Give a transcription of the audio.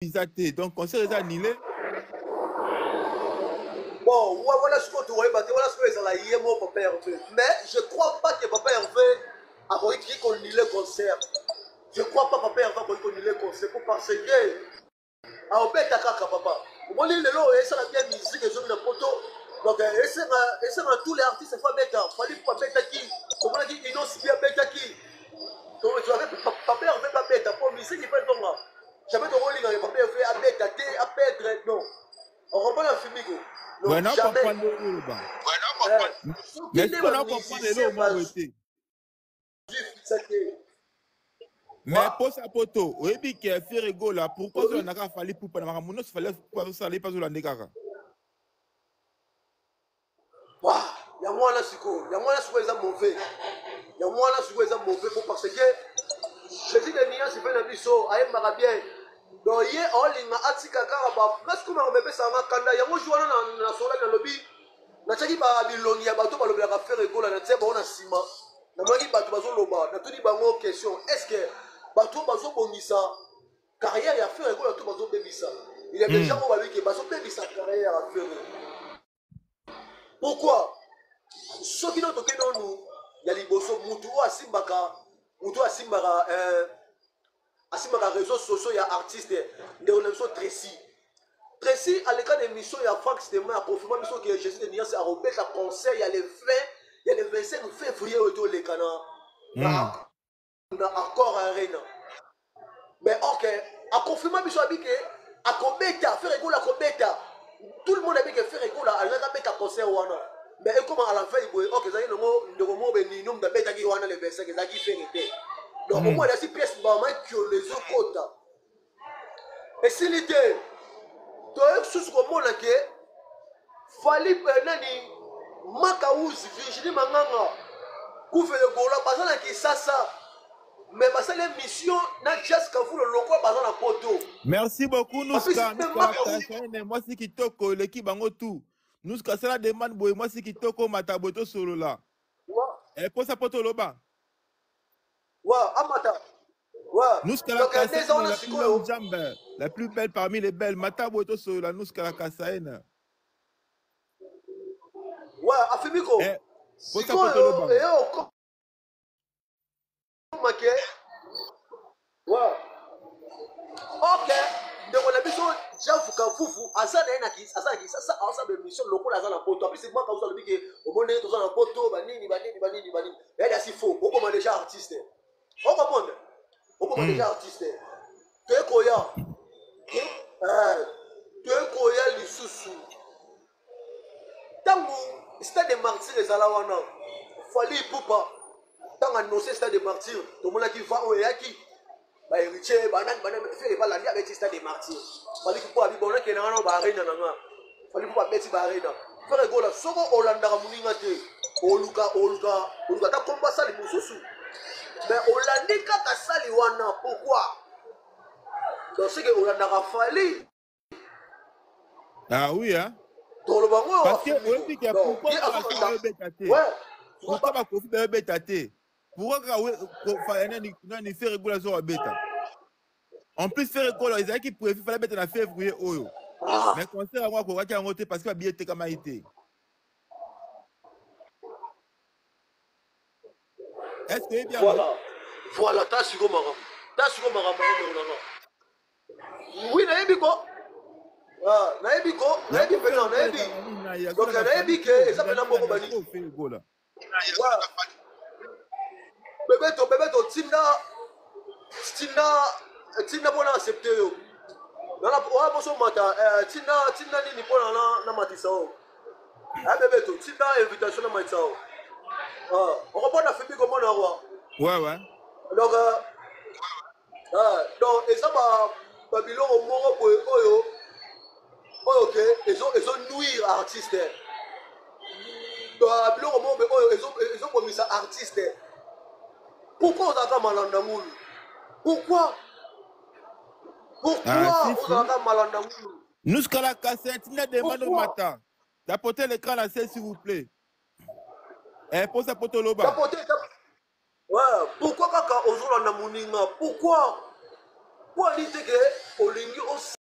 Isaté. Donc, concert est annulé. Bon, voilà ce que tu vois, voilà ce que c'est là, mon papa Hervé. Mais je ne crois pas que papa Hervé a dit qu'on annule le concert. Je ne crois pas que papa Hervé a dit qu'on annule le concert parce que, à Obeta Kaka, papa. Moi, il est là, et ça la bien musique, et je me poto. Donc, et c'est tous les artistes, il faut Beta. Il fallait pas Beta qui. Comment on dit, ils n'ont si bien Beta qui. Donc, tu avais papa Hervé pas Beta. Pour musique, il fait donc là. Jamais de rôle, il papa Hervé à Beta, à perdre, non. On reprend la fumigo. Non, Ouais, non, jamais. comprendre le bas. Mais est-ce qu'on a compris le mot beauté? Mais pour sa poto, oui, bien qu'il fait rigolo, pourquoi on n'a pas fallu pour pas il fallait pas saler pas sur la négara. Waouh, il y a moi là, c'est mauvais. Il y a moi là, c'est mauvais parce que je dis que Nia, c'est pas un biseau, aïe, marabien. Donc, il y a un ligne à Tikakara, parce que je me fais ça à Kanda, il y a moi jouant dans la soirée dans le lobby. Na tchaki ba biloni ya bato balobi la faire école na tseba on a ciment na maki bato bazo loba na tuni bango question est-ce que bato bazo bongisa carrière ya faire école to bazo bebisa il y a des gens qui va que bazo bebisa carrière à faire pourquoi ceux qui n'ont toqué dans nous il y a liboso mutu asimbaka réseaux sociaux ya artiste de on so Tracy, à l'école d'émission, il y a Franck Stéman, il a confirmé que Jésus de Nias a repris la concert, il y a les 20, il y a les 25 février autour des canards. On a encore un reine. Mais ok, a confirmé que à Kobeta, faire école à Kobeta. Tout le monde a dit que faire école à la concert. Mais comment à la fin, ok, ça y est, le nom de Beta qui est les 25, qui fait. Donc au moins, il y a 6 pièces qui ont les autres côtes. Et s'il était. Donc, ce qu'on a dit, fallait nani Makaouzi, Virginie Manganga, couvre le gola, parce que ça, mais parce que l'émission n'a juste qu'à vous le loco, parce que la photo. Merci beaucoup, nous, moi, c'est qui toko, l'équipe bango tout. Nous, c'est la demande, moi, c'est qui toko, mataboto solo là. Et pour sa poto loba. Ouais, Amata. Ouais. Nous, c'est la kassaïne, la plus belle parmi les belles. Mataboto solo là, nous, c'est la kassaïne. Ouais, Afimiko. Pour sa poto loba. Ouais. Ok. Donc on a besoin Jean Fukafufu asa na ki asa asa be mission lokola asa na poto puis c'est moi quand vous allez dire au monde to na poto banini et là c'est faux on comme déjà artiste on comprend déjà artiste tu es koya lisusu tango stade de martyr ezala wana fali pupa tango annoncer stade de martyr to mona ki va o yaki ba héritier banane fait pas la vie avec stade de martyr fallait que pour abibona ke na ba arena nanga fallait pour ba beti ba arena faire gola soko olanda muninga te oluka ta komba sali mususu mais olandi kaka sali wana pourquoi donc c'est que olanda ka fali ah oui hein dans le bango parce que oui que pourquoi pas betate pourquoi pas kofi betate pourquoi ni faire régulation à bêta. En plus, faire école, ils avaient qui pouvaient faire mettre en février. Mais concert à moi, qu'on va qui a monté parce que la billet était comme été. Est-ce que bien? Voilà, t'as su comment oui, naïbi quoi? Naïbi quoi? Naïbi pénal, naïbi. Donc, naïbi que ça pénal beaucoup bani. Bébé, Tina bona accepter yo. Dans la ouais bon so mata Tina ni pona na matisa o. Ah bébé to Tina invitation na matisa o. On reprend la famille comme on a roi. Ouais. Donc et ça ba bilo au moro pour oyo. OK, ils ont nuire artiste. Donc bilo au moro oyo ils ont commis ça artiste. Pourquoi on a malanda moulu? Pourquoi on a malanda moulu? Nous qu'à la cassette, il y a des mains au matin. D'apporter l'écran à celle s'il vous plaît. Et pour ça poto loba. Ouais, pourquoi kaka ozolanda muninga? Pourquoi? po ani te ke olingi